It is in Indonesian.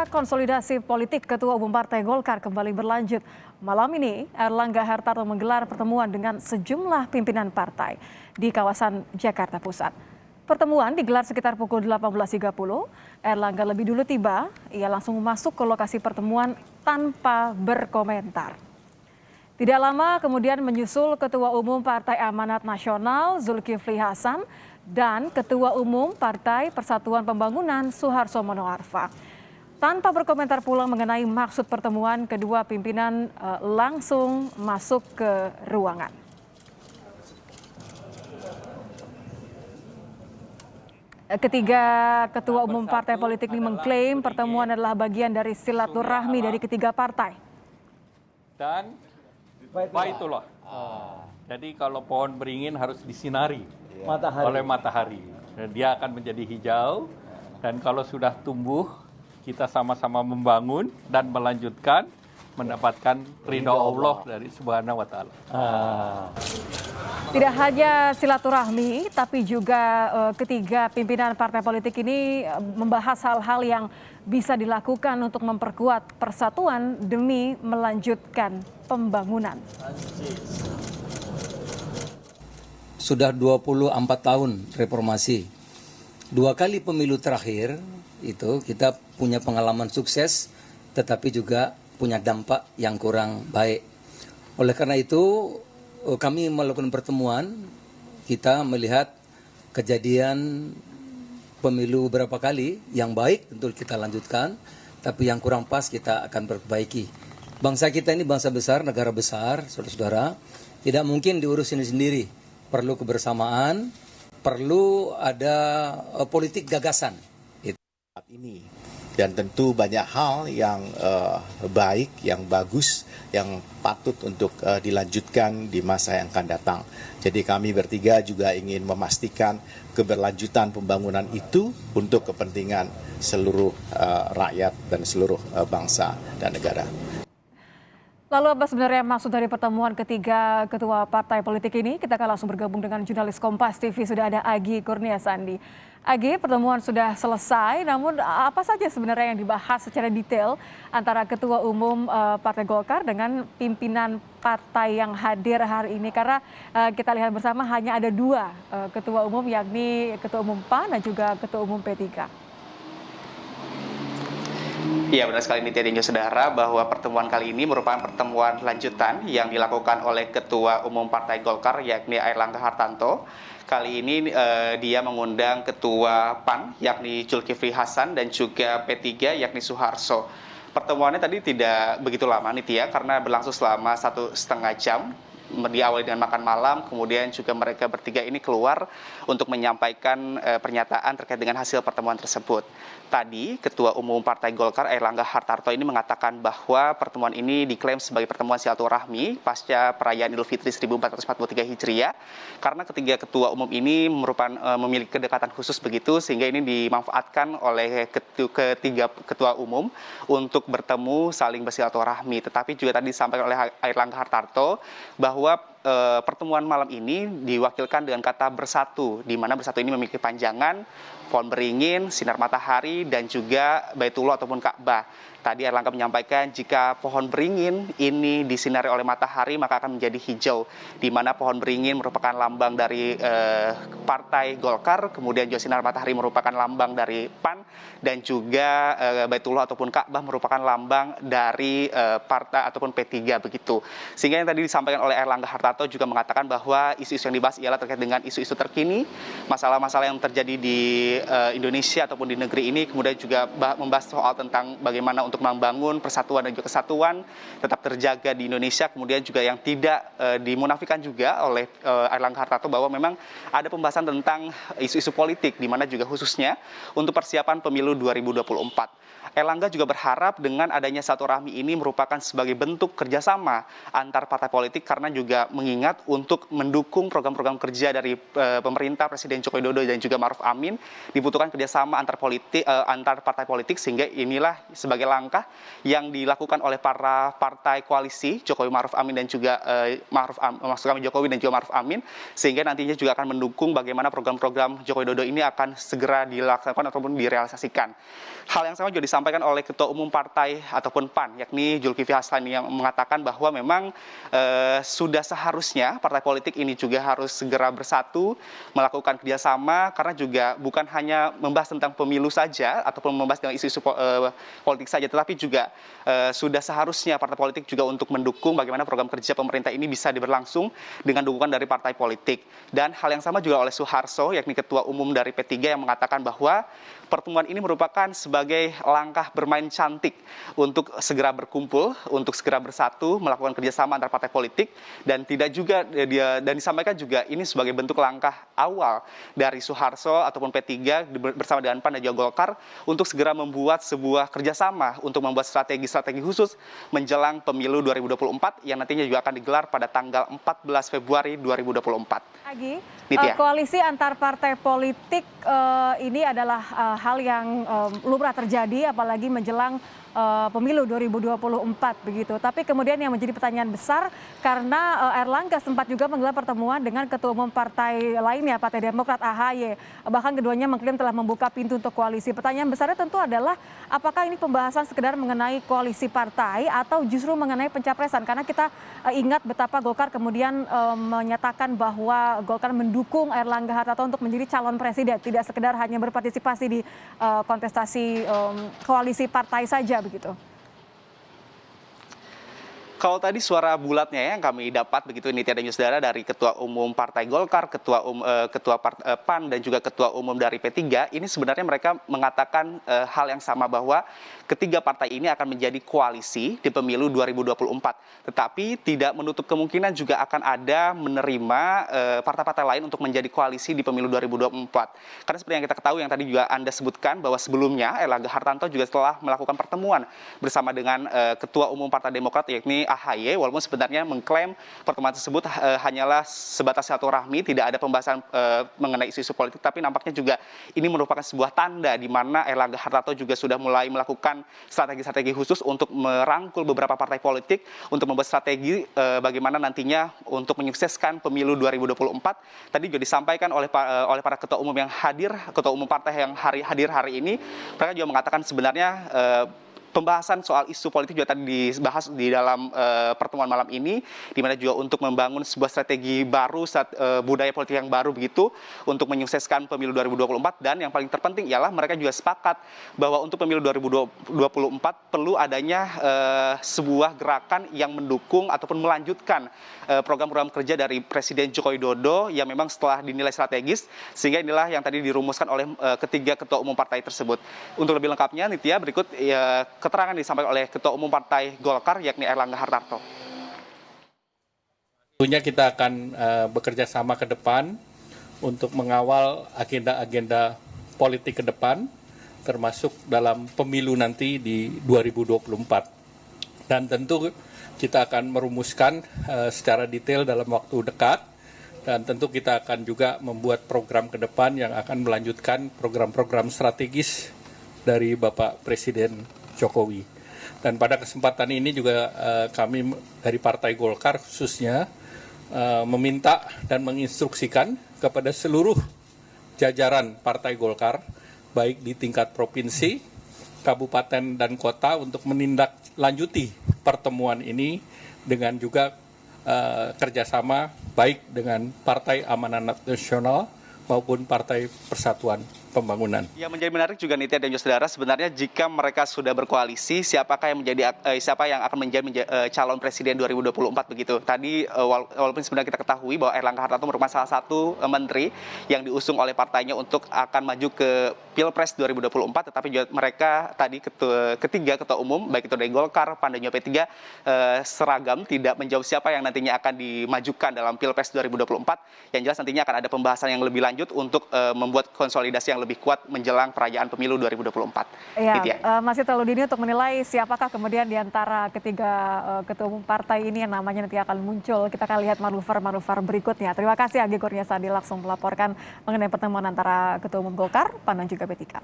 Pesta konsolidasi politik Ketua Umum Partai Golkar kembali berlanjut. Malam ini, Erlangga Hartarto menggelar pertemuan dengan sejumlah pimpinan partai di kawasan Jakarta Pusat. Pertemuan digelar sekitar pukul 18.30. Erlangga lebih dulu tiba, ia langsung masuk ke lokasi pertemuan tanpa berkomentar. Tidak lama kemudian menyusul Ketua Umum Partai Amanat Nasional Zulkifli Hasan dan Ketua Umum Partai Persatuan Pembangunan Suharto Monoarfa. Tanpa berkomentar pula mengenai maksud pertemuan, kedua pimpinan langsung masuk ke ruangan. Ketiga ketua umum partai politik ini mengklaim pertemuan adalah bagian dari silaturahmi dari ketiga partai. Dan baitullah. Jadi kalau pohon beringin harus disinari oleh matahari. Dia akan menjadi hijau dan kalau sudah tumbuh kita sama-sama membangun dan melanjutkan mendapatkan ridha Allah dari Subhanahu wa taala. Tidak hanya silaturahmi, tapi juga ketiga pimpinan partai politik ini membahas hal-hal yang bisa dilakukan untuk memperkuat persatuan demi melanjutkan pembangunan. Sudah 24 tahun reformasi. 2 kali pemilu terakhir itu kita punya pengalaman sukses, tetapi juga punya dampak yang kurang baik. Oleh karena itu, kami melakukan pertemuan, kita melihat kejadian pemilu beberapa kali, yang baik tentu kita lanjutkan, tapi yang kurang pas kita akan perbaiki. Bangsa kita ini bangsa besar, negara besar, saudara-saudara, tidak mungkin diurus ini sendiri. Perlu kebersamaan, perlu ada politik gagasan. Ini. Dan tentu banyak hal yang baik, yang bagus, yang patut untuk dilanjutkan di masa yang akan datang. Jadi kami bertiga juga ingin memastikan keberlanjutan pembangunan itu untuk kepentingan seluruh rakyat dan seluruh bangsa dan negara. Lalu apa sebenarnya maksud dari pertemuan ketiga ketua partai politik ini? Kita akan langsung bergabung dengan jurnalis Kompas TV, sudah ada Agi Kurniasandi. Agi, pertemuan sudah selesai, namun apa saja sebenarnya yang dibahas secara detail antara Ketua Umum Partai Golkar dengan pimpinan partai yang hadir hari ini? Karena kita lihat bersama hanya ada 2 Ketua Umum, yakni Ketua Umum PAN dan juga Ketua Umum P3. Iya, benar sekali Nitya dan saudara bahwa pertemuan kali ini merupakan pertemuan lanjutan yang dilakukan oleh Ketua Umum Partai Golkar yakni Erlangga Hartarto. Kali ini dia mengundang Ketua PAN yakni Zulkifli Hasan dan juga P3 yakni Suharto. Pertemuannya tadi tidak begitu lama Nitya karena berlangsung selama 1,5 jam. Diawali dengan makan malam, kemudian juga mereka bertiga ini keluar untuk menyampaikan pernyataan terkait dengan hasil pertemuan tersebut. Tadi, Ketua Umum Partai Golkar Erlangga Hartarto ini mengatakan bahwa pertemuan ini diklaim sebagai pertemuan silaturahmi pasca perayaan Idul Fitri 1443 Hijriah, karena ketiga ketua umum ini merupakan memiliki kedekatan khusus begitu, sehingga ini dimanfaatkan oleh ketiga ketua umum untuk bertemu saling bersilaturahmi. Tetapi juga tadi disampaikan oleh Erlangga Hartarto bahwa pertemuan malam ini diwakilkan dengan kata bersatu, di mana bersatu ini memiliki panjangan pohon beringin, sinar matahari, dan juga Baitullah ataupun Ka'bah. Tadi Erlangga menyampaikan jika pohon beringin ini disinari oleh matahari maka akan menjadi hijau, di mana pohon beringin merupakan lambang dari Partai Golkar, kemudian juga sinar matahari merupakan lambang dari PAN, dan juga Baitullah ataupun Ka'bah merupakan lambang dari partai ataupun P3 begitu. Sehingga yang tadi disampaikan oleh Erlangga Hartarto juga mengatakan bahwa isu-isu yang dibahas ialah terkait dengan isu-isu terkini, masalah-masalah yang terjadi di Indonesia ataupun di negeri ini, kemudian juga membahas soal tentang bagaimana untuk membangun persatuan dan juga kesatuan tetap terjaga di Indonesia, kemudian juga yang tidak dimunafikan juga oleh Erlangga Hartarto bahwa memang ada pembahasan tentang isu-isu politik, di mana juga khususnya untuk persiapan pemilu 2024. Erlangga juga berharap dengan adanya silaturahmi ini merupakan sebagai bentuk kerjasama antar partai politik, karena juga mengingat untuk mendukung program-program kerja dari pemerintah Presiden Joko Widodo dan juga Ma'ruf Amin dibutuhkan kerjasama antar partai politik, sehingga inilah sebagai langkah yang dilakukan oleh para partai koalisi Jokowi Ma'ruf Amin dan juga Jokowi dan juga Ma'ruf Amin, sehingga nantinya juga akan mendukung bagaimana program-program Joko Widodo ini akan segera dilaksanakan ataupun direalisasikan. Hal yang sama juga disampaikan disampaikan oleh Ketua Umum Partai ataupun PAN, yakni Zulkifli Hasan, yang mengatakan bahwa memang sudah seharusnya partai politik ini juga harus segera bersatu, melakukan kerjasama, karena juga bukan hanya membahas tentang pemilu saja ataupun membahas tentang isu-isu politik saja, tetapi juga sudah seharusnya partai politik juga untuk mendukung bagaimana program kerja pemerintah ini bisa diberlangsung dengan dukungan dari partai politik. Dan hal yang sama juga oleh Suharso, yakni Ketua Umum dari P3, yang mengatakan bahwa pertemuan ini merupakan sebagai langkah bermain cantik untuk segera berkumpul, untuk segera bersatu, melakukan kerjasama antar partai politik, dan tidak juga dan disampaikan juga ini sebagai bentuk langkah awal dari Suharso ataupun P3 bersama dengan PAN dan juga Golkar untuk segera membuat sebuah kerjasama untuk membuat strategi-strategi khusus menjelang pemilu 2024 yang nantinya juga akan digelar pada tanggal 14 Februari 2024. Agi, Nitya. koalisi antar partai politik ini adalah hal yang lumrah terjadi, apalagi menjelang pemilu 2024 begitu. Tapi kemudian yang menjadi pertanyaan besar, karena Erlangga sempat juga menggelar pertemuan dengan Ketua Umum Partai lainnya, Partai Demokrat AHY. Bahkan keduanya mengklaim telah membuka pintu untuk koalisi. Pertanyaan besarnya tentu adalah apakah ini pembahasan sekedar mengenai koalisi partai atau justru mengenai pencapresan? Karena kita ingat betapa Golkar kemudian menyatakan bahwa Golkar mendukung Erlangga Hartarto untuk menjadi calon presiden, tidak sekedar hanya berpartisipasi di kontestasi koalisi partai saja begitu. Kalau tadi suara bulatnya yang kami dapat begitu Nitya dan Saudara dari Ketua Umum Partai Golkar, Ketua PAN dan juga Ketua Umum dari P3, ini sebenarnya mereka mengatakan hal yang sama, bahwa ketiga partai ini akan menjadi koalisi di pemilu 2024. Tetapi tidak menutup kemungkinan juga akan ada menerima partai-partai lain untuk menjadi koalisi di pemilu 2024. Karena seperti yang kita ketahui, yang tadi juga Anda sebutkan, bahwa sebelumnya Erlangga Hartarto juga telah melakukan pertemuan bersama dengan Ketua Umum Partai Demokrat, yakni AHY, walaupun sebenarnya mengklaim pertemuan tersebut hanyalah sebatas silaturahmi, tidak ada pembahasan mengenai isu-isu politik, tapi nampaknya juga ini merupakan sebuah tanda di mana Erlangga Hartarto juga sudah mulai melakukan strategi-strategi khusus untuk merangkul beberapa partai politik untuk membuat strategi bagaimana nantinya untuk menyukseskan pemilu 2024. Tadi juga disampaikan oleh para ketua umum yang hadir, ketua umum partai yang hadir hari ini, mereka juga mengatakan sebenarnya pembahasan soal isu politik juga tadi dibahas di dalam pertemuan malam ini, di mana juga untuk membangun sebuah strategi baru, budaya politik yang baru begitu, untuk menyukseskan pemilu 2024. Dan yang paling terpenting ialah mereka juga sepakat bahwa untuk pemilu 2024 perlu adanya sebuah gerakan yang mendukung ataupun melanjutkan program-program kerja dari Presiden Joko Widodo yang memang setelah dinilai strategis, sehingga inilah yang tadi dirumuskan oleh ketiga ketua umum partai tersebut. Untuk lebih lengkapnya, Nitya, berikut keterangan disampaikan oleh Ketua Umum Partai Golkar, yakni Erlangga Hartarto. Tentunya kita akan bekerja sama ke depan untuk mengawal agenda-agenda politik ke depan, termasuk dalam pemilu nanti di 2024. Dan tentu kita akan merumuskan secara detail dalam waktu dekat, dan tentu kita akan juga membuat program ke depan yang akan melanjutkan program-program strategis dari Bapak Presiden Jokowi. Dan pada kesempatan ini juga kami dari Partai Golkar khususnya meminta dan menginstruksikan kepada seluruh jajaran Partai Golkar, baik di tingkat provinsi, kabupaten, dan kota, untuk menindaklanjuti pertemuan ini dengan juga kerjasama baik dengan Partai Amanat Nasional maupun Partai Persatuan Pembangunan. Yang menjadi menarik juga, Nitya dan saudara, sebenarnya jika mereka sudah berkoalisi, siapa yang akan menjadi calon presiden 2024 begitu. Tadi walaupun sebenarnya kita ketahui bahwa Erlangga Hartarto merupakan salah satu menteri yang diusung oleh partainya untuk akan maju ke Pilpres 2024, tetapi juga mereka tadi ketiga ketua umum, baik itu dari Golkar, PAN, dan juga P3, seragam, tidak menjawab siapa yang nantinya akan dimajukan dalam Pilpres 2024. Yang jelas nantinya akan ada pembahasan yang lebih lanjut untuk membuat konsolidasi yang lebih kuat menjelang perayaan pemilu 2024. Ya, masih terlalu dini untuk menilai siapakah kemudian di antara ketiga ketua umum partai ini yang namanya nanti akan muncul. Kita akan lihat manuver berikutnya. Terima kasih Agi Kurniasadi langsung melaporkan mengenai pertemuan antara ketua umum Golkar, PAN, dan juga P3.